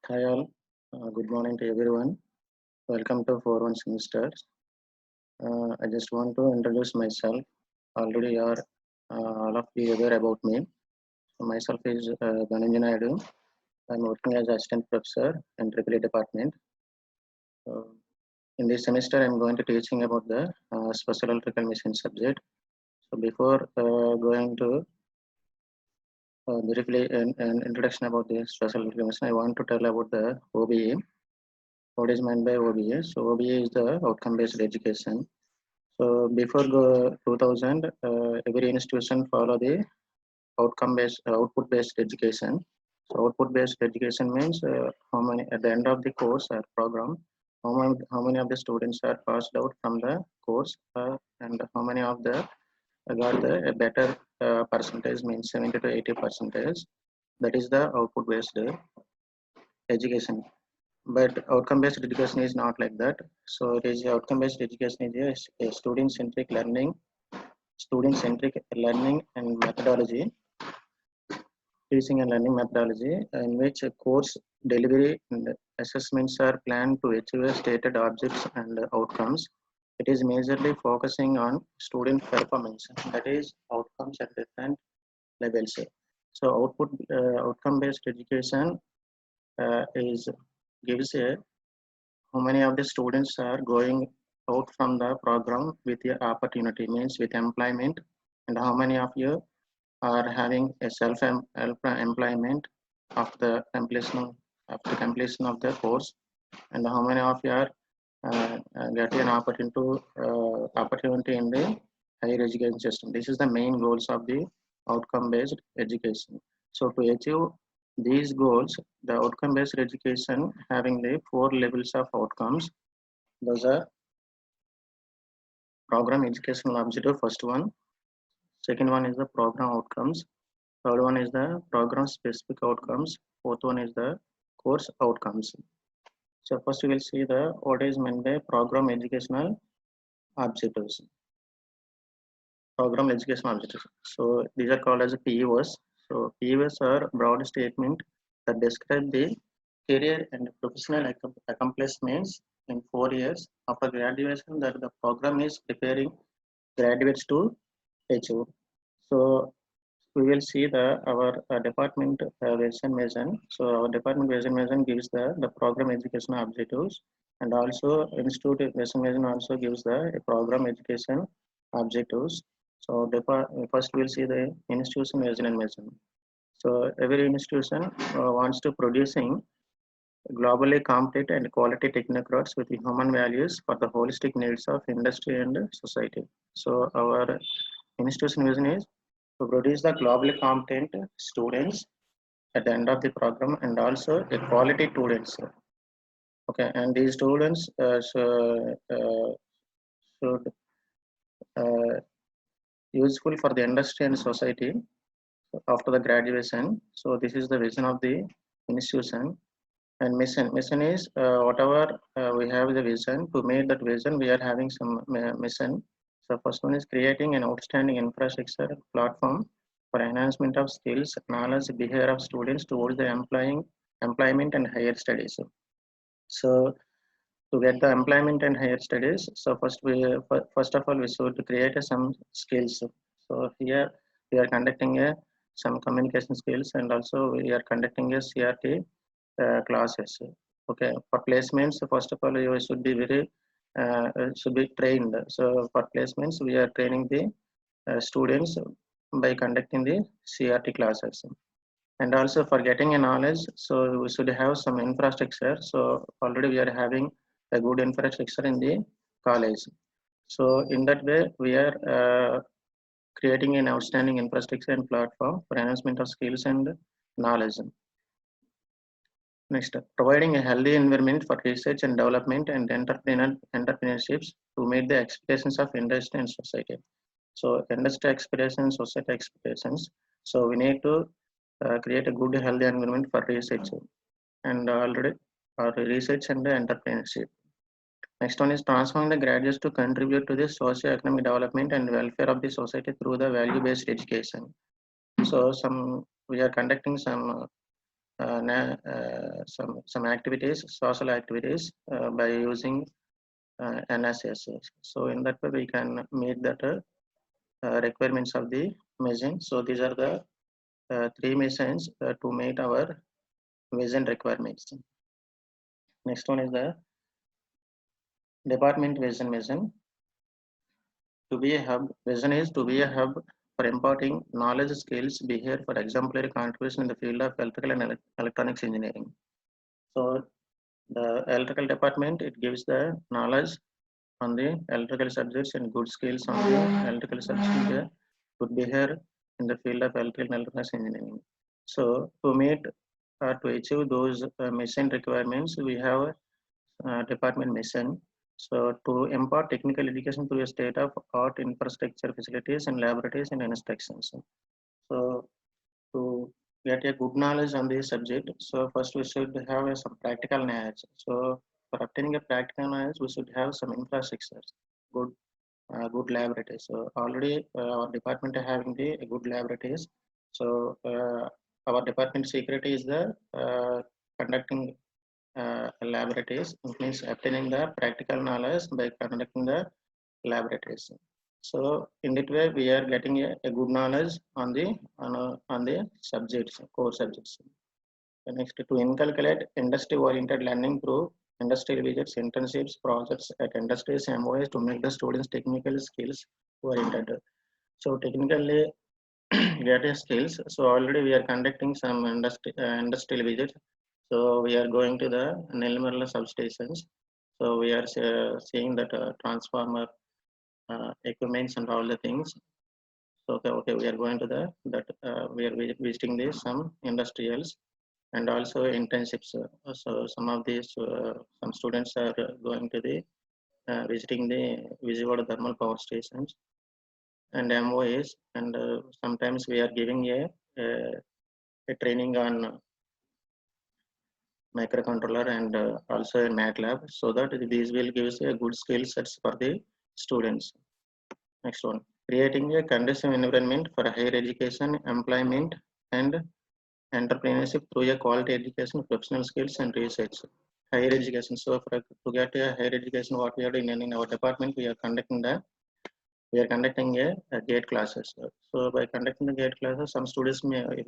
Hi all, good morning to everyone. Welcome to 4-1 semesters. I just want to introduce myself. Already are all of you aware about me. So myself is Dhananjay Naidu. I'm working as assistant professor in AAA department. So in this semester, I'm going to teaching about the special electrical machine subject. So before going to briefly an introduction about the special electrical machine, I want to tell about the OBE. What is meant by OBE? So OBE is the outcome-based education. So before 2000, every institution follow the output-based education. So output-based education means how many at the end of the course or program, how many of the students are passed out from the course, and how many of the got the a better percentage means 70 to 80 percentage. That is the output-based education. But outcome-based education is not like that. So it is outcome-based education is a student-centric learning and methodology, teaching and learning methodology in which a course delivery and assessments are planned to achieve stated objects and outcomes. It is majorly focusing on student performance, that is outcomes at different levels. So outcome-based education is gives a how many of the students are going out from the program with the opportunity means with employment, and how many of you are having a self-employment after completion of the course, and how many of you are getting an opportunity in the higher education system. This is the main goals of the outcome-based education. So to achieve these goals, the outcome-based education having the 4 levels of outcomes. Those are program educational objective, first one. Second one is the program outcomes. Third one is the program specific outcomes. Fourth one is the course outcomes. So first we will see the what is meant by program educational objectives. Program educational objectives. So these are called as PEOs. So PEOs are broad statement that describe the career and professional accomplishments in 4 years after graduation that the program is preparing graduates to achieve. So we will see the our department vision mission. So our department vision gives the program education objectives, and also institute vision also gives the program education objectives. So first we'll see the institution vision and mission. So every institution wants to producing globally competent and quality technocrats with human values for the holistic needs of industry and society. So our institution vision is to produce the globally competent students at the end of the program, and also the quality students. Okay, and these students should uh, useful for the industry and society after the graduation. So this is the vision of the institution. And mission is whatever we have the vision. To meet that vision, we are having some mission. So first one is creating an outstanding infrastructure platform for enhancement of skills, knowledge, behavior of students towards the employment and higher studies. So to get the employment and higher studies, so first of all we should create some skills. So here we are conducting some communication skills, and also we are conducting a CRT classes. Okay, for placements, first of all, you should be trained. So for placements, we are training the students by conducting the CRT classes. And also for getting a knowledge, so we should have some infrastructure. So already we are having a good infrastructure in the college. So in that way, we are creating an outstanding infrastructure and platform for enhancement of skills and knowledge. Next, providing a healthy environment for research and development and entrepreneurships to meet the expectations of industry and society. So industry expectations, society expectations. So we need to create a good healthy environment for research and already research and entrepreneurship. Next one is transforming the graduates to contribute to the socio-economic development and welfare of the society through the value-based education. So we are conducting some some activities, social activities by using NSS. So in that way we can meet that requirements of the mission. So these are the three missions to meet our vision requirements. Next one is the department vision mission. To be a hub, vision is to be a hub for imparting knowledge, skills, behavior for exemplary contribution in the field of electrical and electronics engineering. So the electrical department, it gives the knowledge on the electrical subjects and good skills on the electrical subjects and the good behavior in the field of electrical and electronics engineering. So to meet or to achieve those mission requirements, we have department mission. So to impart technical education to a state of art infrastructure facilities and laboratories and instructions. So to get a good knowledge on this subject, so first we should have some practical knowledge. So for obtaining a practical knowledge, we should have some infrastructures, good good laboratories. So already our department are having the good laboratories. So our department secret is the conducting laboratories. It means obtaining the practical knowledge by conducting the laboratories. So in that way we are getting a good knowledge on the subjects, core subjects. The next, to inculcate industry oriented learning through industrial visits, internships, projects at industries and ways to make the students technical skills oriented. So technically get a skills. So already we are conducting some industrial visits. So we are going to the Nilmarla substations. So we are seeing that transformer equipments and all the things. So okay, we are going to the that we are visiting this some industrials and also internships. So some of these some students are going to the visiting the Vijayawada thermal power stations and MOAs, and sometimes we are giving a training on microcontroller and also a MATLAB, so that these will give us a good skill sets for the students. Next one, creating a conducive environment for higher education, employment, and entrepreneurship through a quality education, professional skills, and research. Higher education. So, to get a higher education, what we are doing in our department, we are conducting a gate classes. So, by conducting the gate classes, some students may, if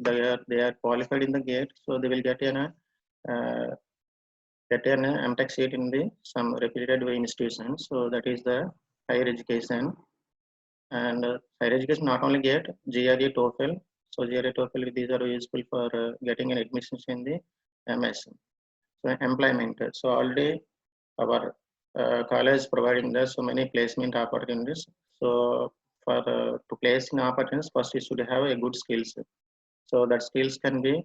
they are qualified in the gate, so they will get an MTech seat in the some reputed institutions. So that is the higher education. And higher education not only get GRE, TOEFL. So GRE, TOEFL, these are useful for getting an admission in the MS. So employment. So already our college providing the so many placement opportunities. So for to place in opportunities, first you should have a good skills. So that skills can be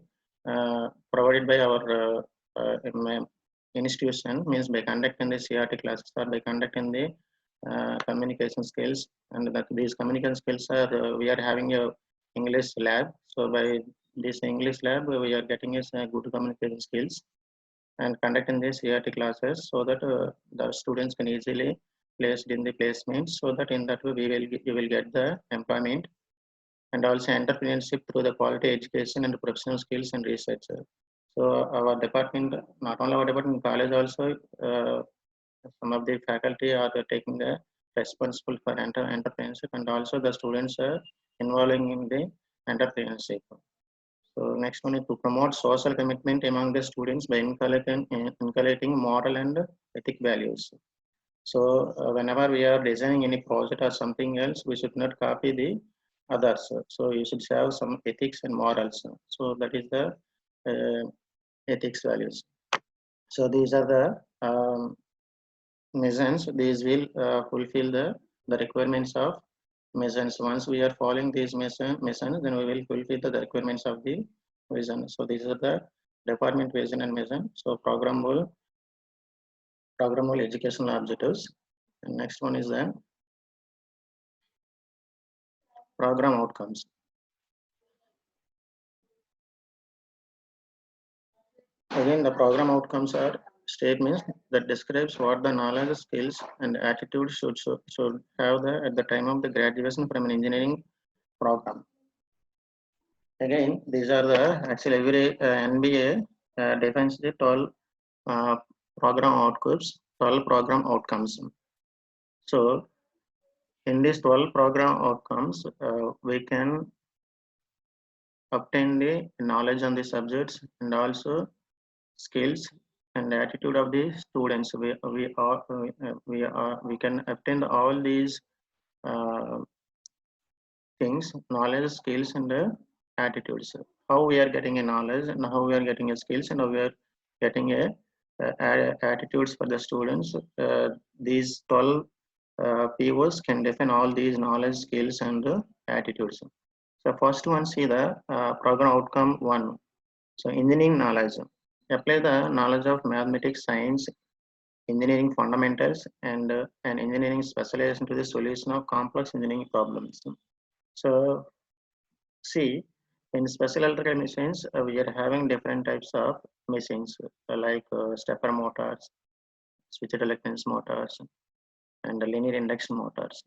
provided by our institution, means by conducting the CRT classes or by conducting the communication skills. And that these communication skills are we are having a English lab. So by this English lab we are getting a good communication skills and conducting the CRT classes, so that the students can easily placed in the placements, so that in that way you will get the employment and also entrepreneurship through the quality education and professional skills and research. So our department, not only our department, college also, some of the faculty are taking the responsible for entrepreneurship, and also the students are involving in the entrepreneurship. So next one is to promote social commitment among the students by inculcating moral and ethic values. So whenever we are designing any project or something else, we should not copy the others. So you should have some ethics and morals. So that is the ethics values. So these are the missions. These will fulfill the requirements of missions. Once we are following these missions, then we will fulfill the requirements of the vision. So these are the department vision and mission. So programmable educational objectives. And next one is the program outcomes. Again, the program outcomes are statements that describes what the knowledge, skills, and attitude should have at the time of the graduation from an engineering program. Again, these are the actually every NBA defines the 12 uh, program outcomes, 12 program outcomes. So in these 12 program outcomes, we can obtain the knowledge on the subjects and also skills and attitude of the students. We can obtain all these uh, things, knowledge, skills, and attitudes. How we are getting a knowledge and how we are getting a skills and how we are getting attitudes for the students. These 12 POs can define all these knowledge, skills, and attitudes. So first one, see the program outcome one. So engineering knowledge. Apply the knowledge of mathematics, science, engineering fundamentals, and an engineering specialization to the solution of complex engineering problems. So see, in special electrical machines, we are having different types of machines like stepper motors, switched reluctance motors, and linear induction motors.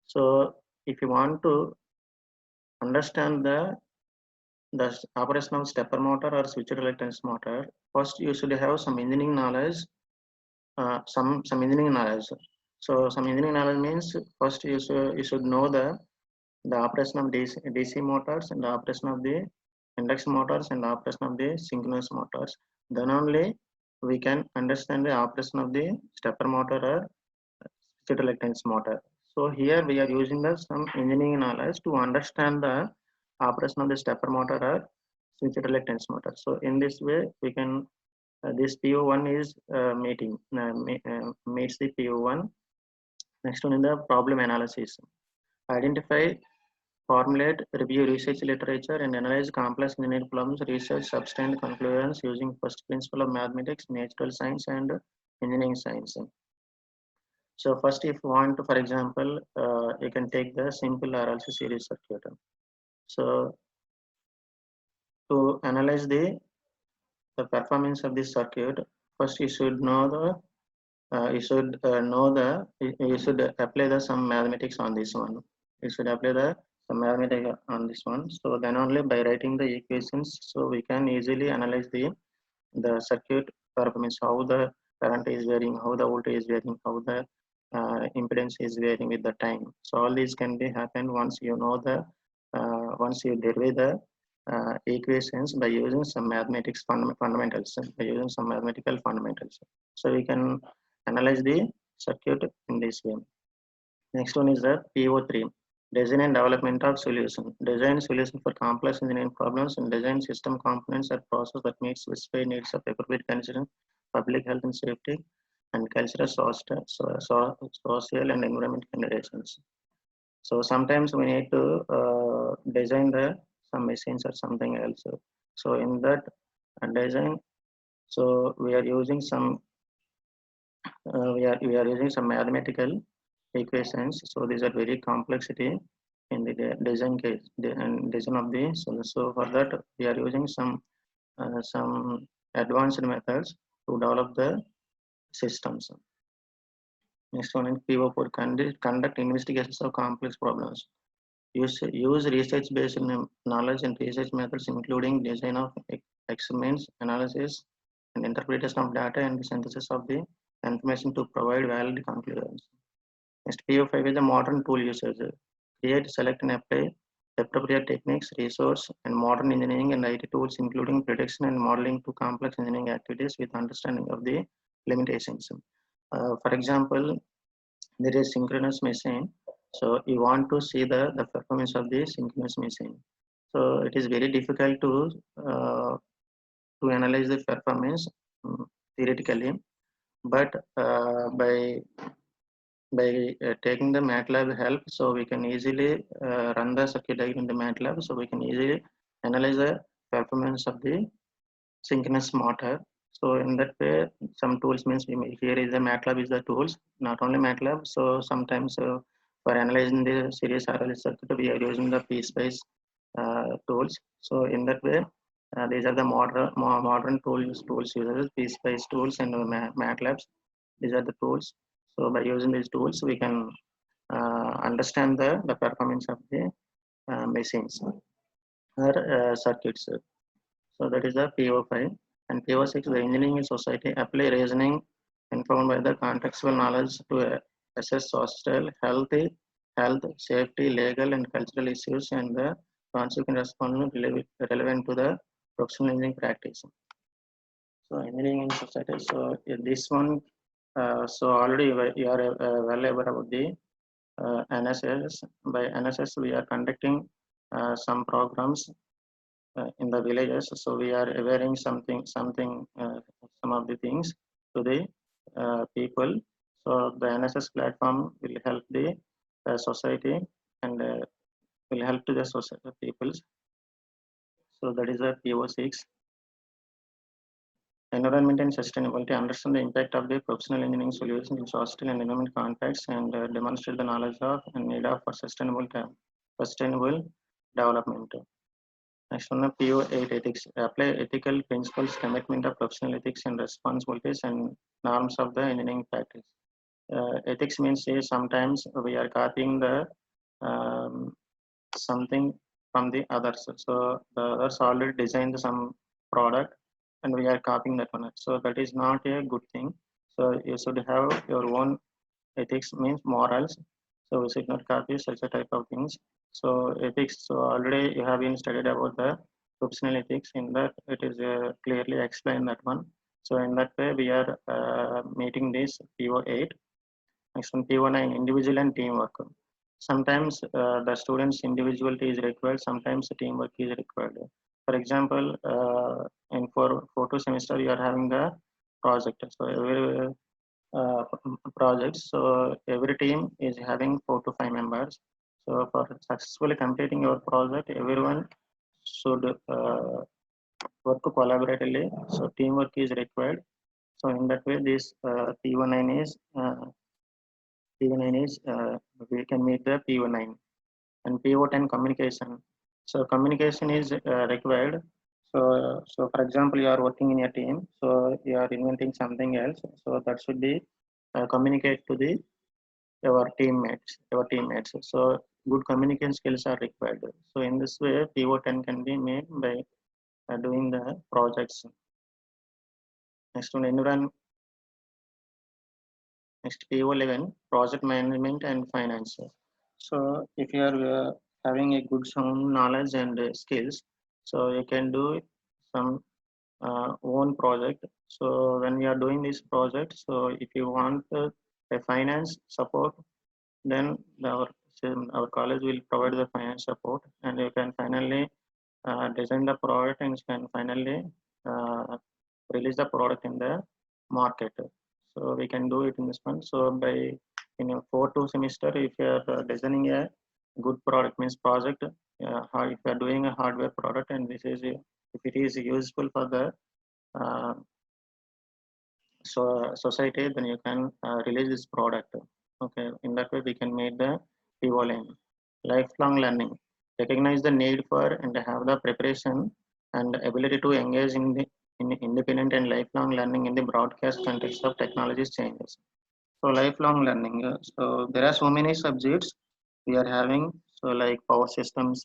So if you want to understand the operation of stepper motor or switched reluctance motor, first you should have some engineering knowledge, some engineering knowledge. So some engineering knowledge means first you should know the operation of DC motors and the operation of the induction motors and the operation of the synchronous motors. Then only we can understand the operation of the stepper motor or switched reluctance motor. So here we are using the some engineering knowledge to understand the operation of the stepper motor or switched reluctance motor. So in this way we can this PO1 is meets the PO1. Next one in the problem analysis. Identify, formulate, review research literature, and analyze complex engineering problems. Research substantial conclusions using first principle of mathematics, natural science, and engineering science. So first, if you want to, for example, you can take the simple RLC series circuit. So to analyze the performance of this circuit, first you should know you should apply the some mathematics on this one. You should apply the some mathematics on this one. So then only by writing the equations, so we can easily analyze the circuit performance, how the current is varying, how the voltage is varying, how the impedance is varying with the time. So all these can be happen once you know once you derive the equations by using some mathematics fundamentals, by using some mathematical fundamentals. So we can analyze the circuit in this way. Next one is the PO3, design and development of solution. Design solution for complex engineering problems and design system components or process that meets specified needs of appropriate conditions, public health and safety, and cultural, social and environment considerations. So sometimes we need to design the some machines or something else. So in that design, so we are using some we are using some mathematical equations. So these are very complexity in the design case and design of the so for that we are using some advanced methods to develop the systems. Next one is PO4, conduct investigations of complex problems. Use research-based knowledge and research methods, including design of experiments, analysis, and interpretation of data and the synthesis of the information to provide valid conclusions. Next, PO5 is a modern tool usage. Create, select, and apply appropriate techniques, resource, and modern engineering and IT tools, including prediction and modeling to complex engineering activities with understanding of the limitations. For example, there is synchronous machine. So you want to see the performance of the synchronous machine. So it is very difficult to analyze the performance theoretically, but by taking the MATLAB help, so we can easily run the circuit diagram in the MATLAB, so we can easily analyze the performance of the synchronous motor. So in that way, some tools means here is the MATLAB is the tools, not only MATLAB. So sometimes for analyzing the series RLC circuit, we are using the PSpice tools. So in that way, these are the modern tools uses PSpice tools and MATLABs. These are the tools. So by using these tools, we can understand the performance of the machines. or circuits. So that is the PO5. And PO6, the engineering in society apply reasoning informed by the contextual knowledge to assess social, health, safety, legal and cultural issues and the consequent response relevant to the professional engineering practice. So engineering in society. So this one, so already you are well aware about the NSS. By NSS, we are conducting some programs in the villages. So we are wearing some of the things to the people. So the NSS platform will help the society and will help to the society peoples. So that is the PO6. Environment and sustainability. Understand the impact of the professional engineering solutions in social and environment context and demonstrate the knowledge of and need of for sustainable development. Next one, PO8 ethics. Apply ethical principles, commitment of professional ethics and responsibilities and norms of the engineering practice. Ethics means say sometimes we are copying the um, something from the others. So the others already designed some product and we are copying that one. So that is not a good thing. So you should have your own ethics means morals. So we should not copy such a type of things. So ethics. So already you have been studied about the professional ethics. In that it is clearly explained that one. So in that way we are meeting this PO8. Next one PO9 individual and teamwork. Sometimes the students individuality is required. Sometimes teamwork is required. For example, in four two semester you are having the project. So every uh, projects. So every team is having 4 to 5 members. So for successfully completing your project, everyone should work collaboratively. So teamwork is required. So in that way, this P19 is we can meet the PO9 and PO10 communication. So communication is required. So for example, you are working in a team. So you are inventing something else. So that should be communicate to the your teammates. So good communication skills are required. So in this way, PO10 can be made by doing the projects. Next one, next PO11, project management and finance. So if you are having a good sound knowledge and skills, so you can do some own project. So when we are doing this project, so if you want a finance support, then our college will provide the finance support and you can finally design the product and you can finally uh, release the product in the market. So we can do it in this one. So by in a 4 2 semester, if you are designing a good product means project, if you are doing a hardware product and this is if it is useful for the uh, society, then you can release this product. Okay, in that way we can make the PO line. Lifelong learning. Recognize the need for and have the preparation and ability to engage in independent and lifelong learning in the broadcast context of technology changes. So lifelong learning. So there are so many subjects we are having. So like power systems,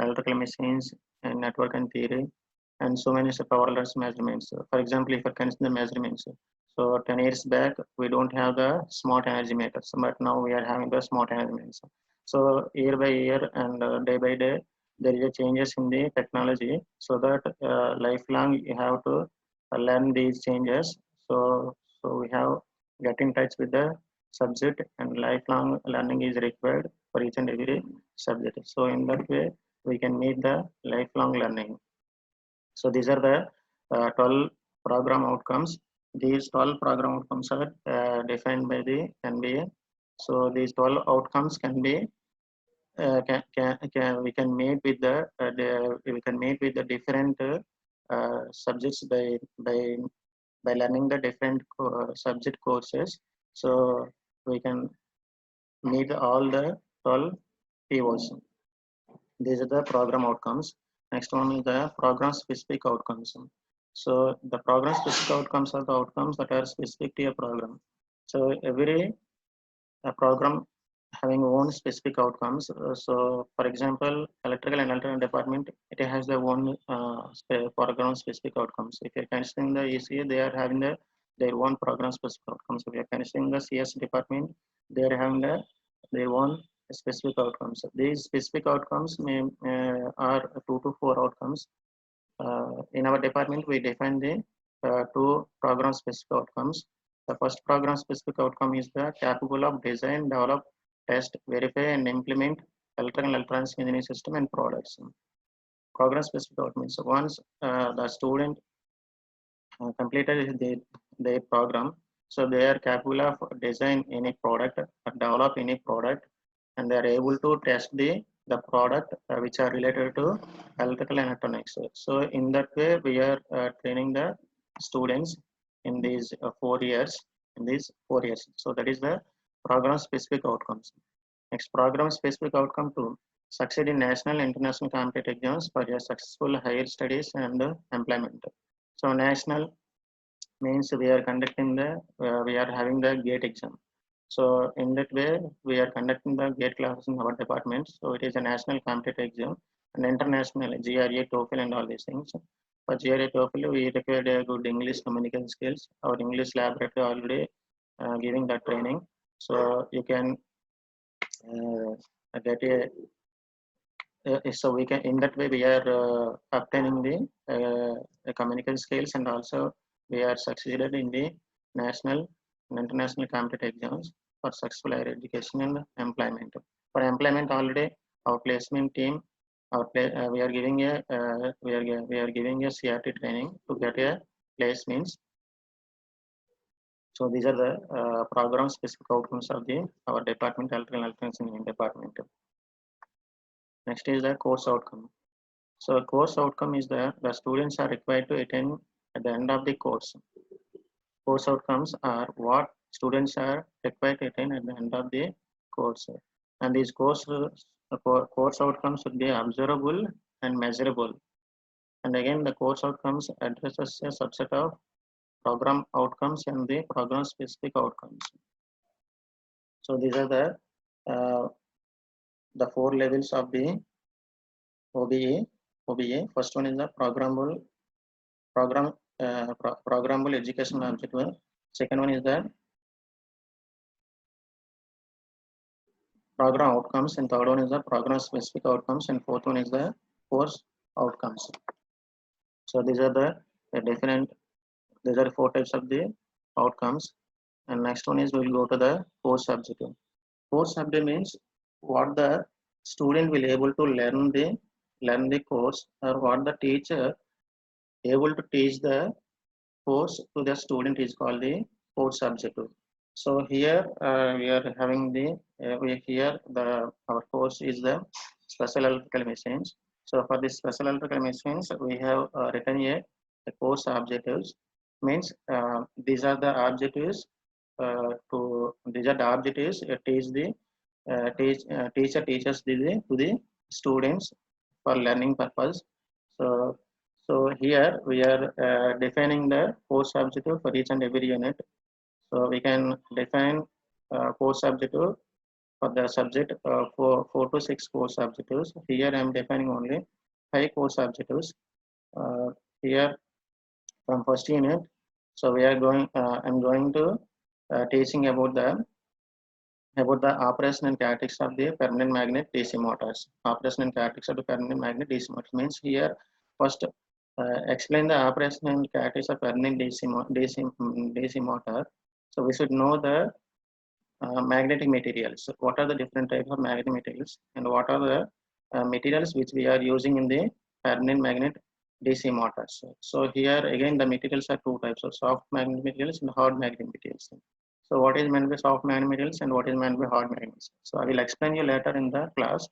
electrical machines, and network and theory, and so many powerless measurements. For example, if I consider measurements, so 10 years back we don't have the smart energy meters, but now we are having the smart energy meters. So year by year and day by day, there is a changes in the technology. So that lifelong you have to learn these changes. So we have get in touch with the subject, and lifelong learning is required for each and every subject. So in that way, we can meet the lifelong learning. So these are the 12 program outcomes. These 12 program outcomes are defined by the NBA. So these 12 outcomes can be we can meet with we can meet with the different subjects by learning the different subject courses. So we can meet all the 12 POs. These are the program outcomes. Next one is the program specific outcomes. So the program specific outcomes are the outcomes that are specific to a program. So every program having own specific outcomes. So, for example, electrical and electronic department, it has their own program specific outcomes. If you're considering the ECA, they are having their own program specific outcomes. If you're considering the CS department, they are having their own specific outcomes. These specific outcomes are 2 to 4 outcomes. In our department, we define the 2 program specific outcomes. The first program specific outcome is the capable of design, develop, test, verify, and implement electrical and electronics engineering system and products. Program specific outcomes. So once the student completed their program, so they are capable of design any product, develop any product, and they are able to test the product which are related to electrical and electronics. So in that way, we are training the students in these 4 years. In these 4 years, so that is the program specific outcomes. Next, program specific outcome to succeed in national and international competitive exams for your successful higher studies and employment. So national means we are conducting we are having the GATE exam. So in that way, we are conducting the GATE classes in our department. So it is a national competitive exam and international GRE, TOEFL, and all these things. For GRE, TOEFL, we require a good English communication skills. Our English laboratory already giving that training. So you can get so we can, in that way, we are obtaining the communication skills, and also we are succeeded in the national and international competitive exams for successful higher education and employment. For employment, already our placement team, we are giving we are giving a CRT training to get a placements. So these are the program specific outcomes of our department, electrical and electronics engineering department. Next is the course outcome. So course outcome is the students are required to attend at the end of the course. Course outcomes are what students are required to attend at the end of the course. And these course outcomes should be observable and measurable. And again, the course outcomes addresses a subset of program outcomes and the program specific outcomes. So these are the 4 levels of the OBE. First one is the programmable education objective. Second one is the program outcomes, and third one is the program specific outcomes, and fourth one is the course outcomes. So these are these are 4 types of the outcomes. And next one is we'll go to the course objective. Course objective means what the student will able to learn the course, or what the teacher able to teach the course to the student is called the course objective. So here we are having our course is the special electrical machines. So for this special electrical machines, we have written a course objectives. Means these are the objectives teacher teaches to the students for learning purpose. So here we are defining the course objective for each and every unit. So we can define course objective for the subject for 4 to 6 course objectives. Here I am defining only 5 course objectives. Here from first unit, so we are going. I'm going to teaching about the operation and characteristics of the permanent magnet DC motors. Operation and characteristics of the permanent magnet DC motors means here first explain the operation and characteristics of permanent DC motor. So we should know the magnetic materials. What are the different types of magnetic materials, and what are the materials which we are using in the permanent magnet DC motors. So here again the materials are 2 types of soft magnetic materials and hard magnetic materials. So what is meant by soft magnetic materials and what is meant by hard magnetic materials? So I will explain you later in the class.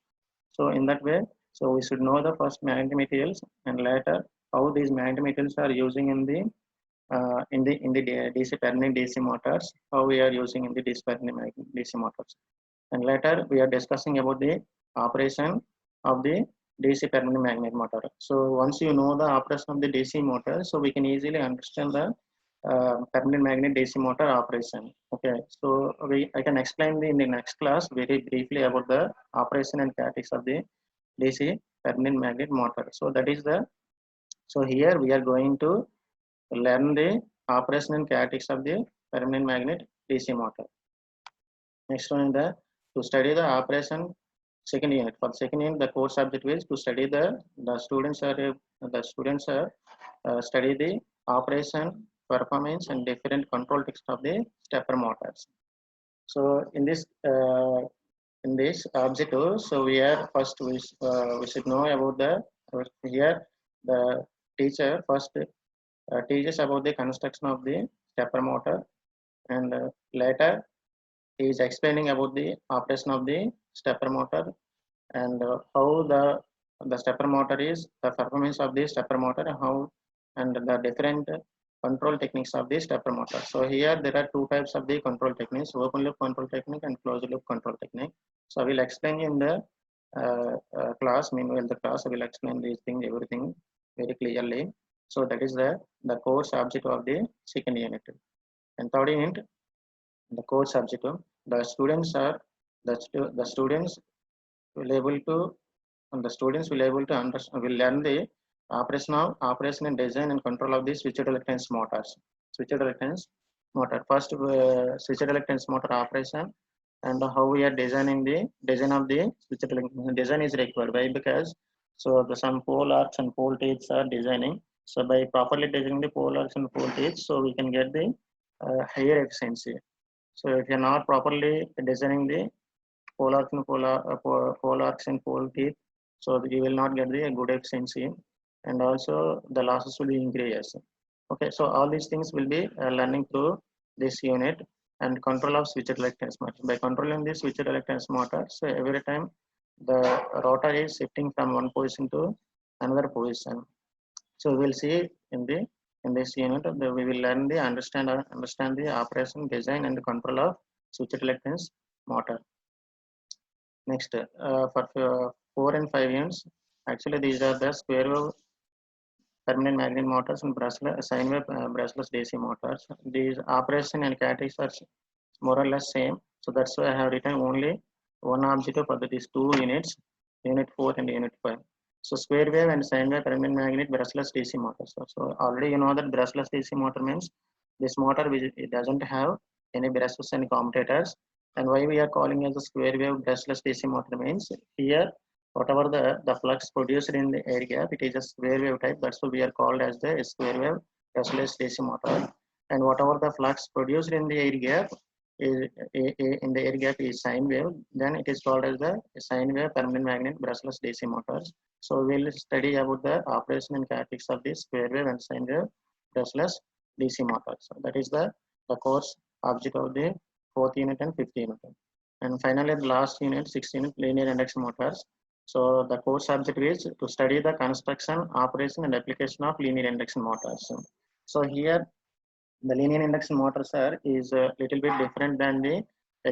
So in that way, so we should know the first magnetic materials, and later how these magnetic materials are using in the DC permanent DC motors, how we are using in the DC permanent DC motors. And later we are discussing about the operation of the DC permanent magnet motor. So once you know the operation of the DC motor, so we can easily understand permanent magnet DC motor operation. Okay, so I can explain in the next class very briefly about the operation and characteristics of the DC permanent magnet motor. So that is the, so here we are going to learn the operation and characteristics of the permanent magnet DC motor. Next one is the, to study the operation second unit. For the second unit, the course subject is to study the students are study the operation, performance, and different control text of the stepper motors. So in this objective, so we are first we should know about the, here the teacher first teaches about the construction of the stepper motor, and later he is explaining about the operation of the stepper motor, and how the stepper motor is, the performance of the stepper motor, how, and the different control techniques of the stepper motor. So here there are two types of the control techniques: open loop control technique and closed loop control technique. So I will explain in the class. Meanwhile, the class I will explain these things, everything very clearly. So that is the course objective of the second unit. And third unit, the course objective, the students are the students will able to, and the students will able to understand, will learn the operation and design and control of the switched reluctance motors. Switched reluctance motor, first switched reluctance motor operation, and how we are designing the design of the switched reluctance design is required. Why? Because so the some pole arcs and pole teeths are designing. So by properly designing the pole arcs and pole teeths, so we can get the higher efficiency. So if you are not properly designing the pole arcs and pole arcs and pole teeth, so you will not get the good efficiency, and also the losses will be increased. Okay, so all these things will be learning through this unit. And control of switched reluctance motor. By controlling this switched reluctance motor, so every time the rotor is shifting from one position to another position. So we will see in this unit, we will learn the understand the operation, design, and control of switched reluctance motor. Next, for 4 and 5 units, actually these are the square wave permanent magnet motors and brushless sine wave brushless DC motors. These operation and characteristics are more or less same. So that's why I have written only one objective for these two units, unit 4 and unit 5. So square wave and sine wave permanent magnet brushless DC motors. So already you know that brushless DC motor means this motor it doesn't have any brushes and commutators. And why we are calling as a square wave brushless DC motor means here whatever the flux produced in the air gap, it is a square wave type. That's why we are called as the square wave brushless DC motor. And whatever the flux produced in the air gap is in the air gap is sine wave, then it is called as the sine wave permanent magnet brushless DC motors. So we will study about the operation and characteristics of this square wave and sine wave brushless DC motors. So that is the course object of the 4th unit and 5th unit. And finally, the last unit, 6th unit, linear induction motors. So the course object is to study the construction, operation, and application of linear induction motors. So here, the linear induction motors is a little bit different than the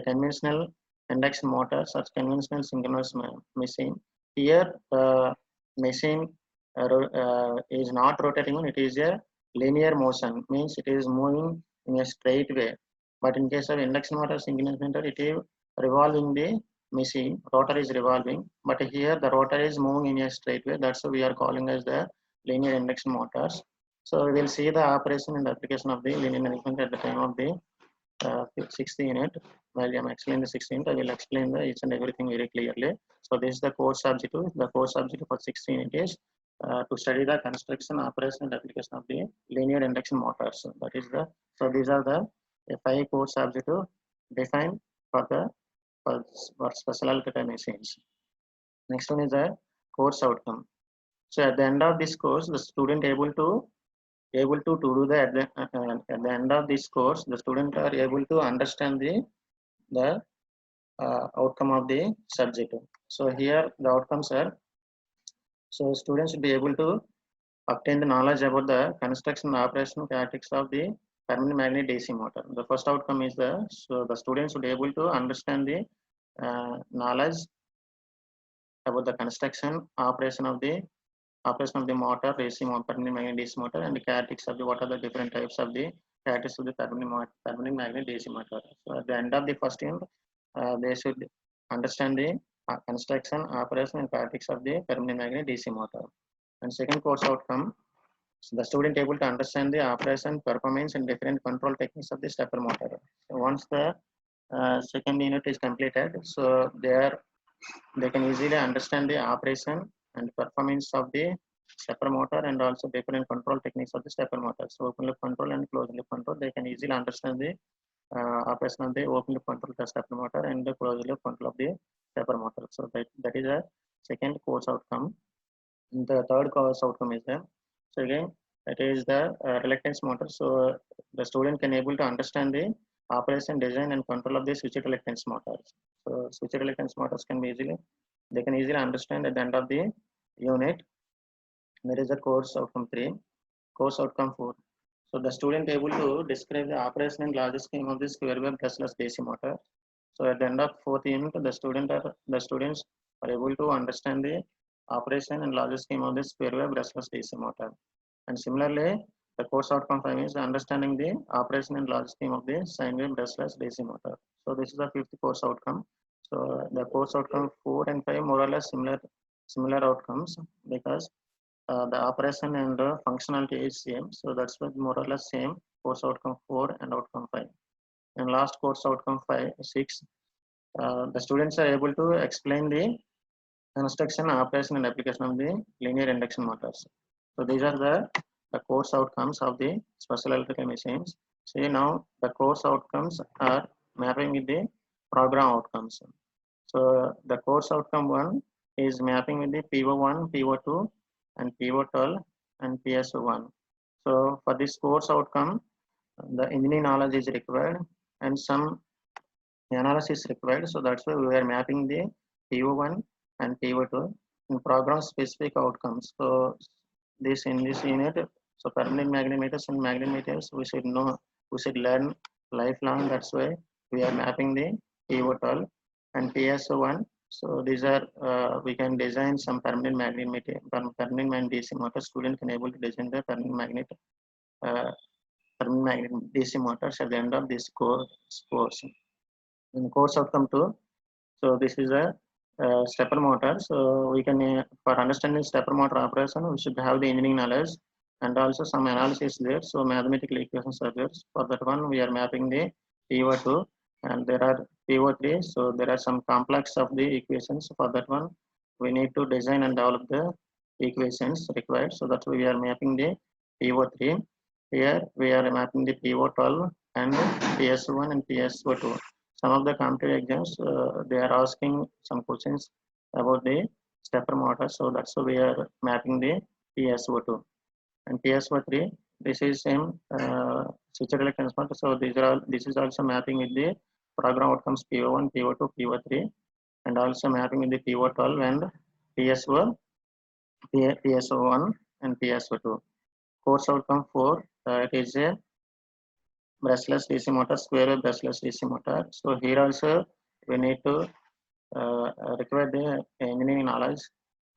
conventional induction motors or conventional synchronous machine. Here, the machine is not rotating; it is a linear motion. Means it is moving in a straight way. But in case of induction motor, synchronous motor, it is revolving the machine, rotor is revolving, but here the rotor is moving in a straight way. That's why we are calling as the linear induction motors. So we will see the operation and application of the linear induction at the time of the 6th unit. While I am explaining the 6th unit, I will explain the each and everything very clearly. So this is the course objective. The course objective for 6th unit is to study the construction, operation, and application of the linear induction motors. That is the, so these are the 5 course objective defined for the for special allocated machines. Next one is a course outcome. So at the end of this course, the student able to do the at the end of this course, the student are able to understand the outcome of the subject. So here the outcomes are, so students should be able to obtain the knowledge about the construction and operation characteristics of the permanent magnet DC motor. The first outcome is so the students should be able to understand the knowledge about the construction, operation of the motor, AC motor, permanent magnet DC motor, and the characteristics of the what are the different types of the characteristics of the permanent magnet DC motor. So at the end of the first unit, they should understand the construction, operation, and characteristics of the permanent magnet DC motor. And second course outcome, so the student able to understand the operation, performance, and different control techniques of the stepper motor. So once the second unit is completed, so they can easily understand the operation and performance of the stepper motor and also different control techniques of the stepper motor. So open loop control and closed loop control, they can easily understand the operation of the open loop control of the stepper motor and the closed loop control of the stepper motor. So that is a second course outcome. And the third course outcome is the, so again, it is the reluctance motor. So the student can able to understand the operation, design, and control of the switched reluctance motors. So switched reluctance motors can be they can easily understand at the end of the unit. There is a course outcome 3, course outcome 4. So the student able to describe the operation and logic scheme of the square wave brushless DC motor. So at the end of fourth unit, the students are able to understand the operation and logic scheme of the square wave brushless DC motor. And similarly, the course outcome 5 is understanding the operation and logic scheme of the sine wave brushless DC motor. So this is the fifth course outcome. So the course outcome 4 and 5 more or less similar outcomes, because the operation and functionality is same. So that's what more or less same course outcome 4 and outcome 5. And last course outcome 6, the students are able to explain the construction, operation, and application of the linear induction motors. So these are the course outcomes of the special electrical machines. See, now the course outcomes are mapping with the program outcomes. So the course outcome 1 is mapping with the PO1, PO2, and PO12 and PSO1. So for this course outcome, the engineering knowledge is required and some analysis required. So that's why we are mapping the PO1 and PO2 in program specific outcomes. So in this unit, so permanent magnetometers and magnetometers, we should learn lifelong. That's why we are mapping the PO12 and PSO1. So these are we can design some permanent magnet DC motor. Student can able to design the permanent magnet DC motors at the end of this course. In course outcome 2, so this is a stepper motor. So we can for understanding stepper motor operation, we should have the engineering knowledge and also some analysis there. So mathematical equations are there. For that one, we are mapping the PO2 and there are PO3. So there are some complex of the equations. For that one, we need to design and develop the equations required. So that's why we are mapping the PO3. Here we are mapping the PO12 and PS1 and PSO2. Some of the competitive exams, they are asking some questions about the stepper motor. So that's why we are mapping the PSO2 and PSO3. This is same switched reluctance motor. So this is also mapping with the program outcomes PO1, PO2, PO3, and also mapping with the PO12 and PSO1 and PSO2. Course outcome 4, it is a brushless DC motor, square wave brushless DC motor. So here also we need to require the engineering knowledge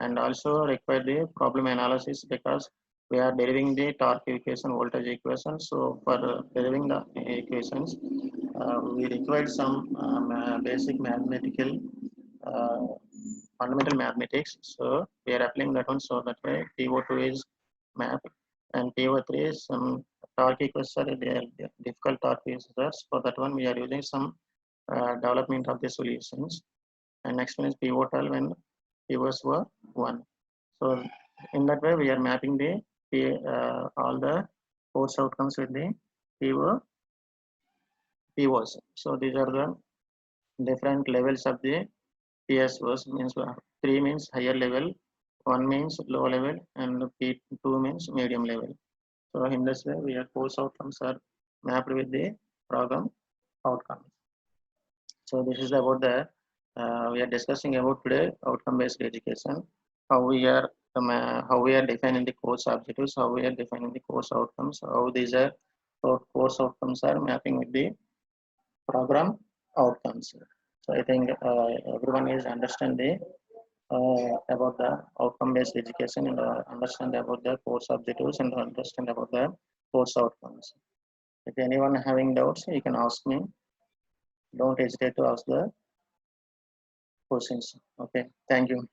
and also require the problem analysis, because we are deriving the torque equation, voltage equation. So for deriving the equations, we require some basic mathematical fundamental mathematics. So we are applying that one. So that way PO2 is mapped and PO3 is some torque equation. They are difficult torque equations. For that one, we are using some development of the solutions. And next one is PO12 and PSO1. So in that way, we are mapping the all the course outcomes with the POs. So these are the different levels of the PSOs. Means 3 means higher level, 1 means low level, and P2 means medium level. So in this way, we are course outcomes are mapped with the program outcomes. So this is about the we are discussing about today outcome-based education. How we are defining the course objectives, how we are defining the course outcomes, how these are course outcomes are mapping with the program outcomes. So I think everyone is understand the about the outcome-based education and understand about the course objectives and understand about the course outcomes. If anyone having doubts, you can ask me. Don't hesitate to ask the questions. Okay, thank you.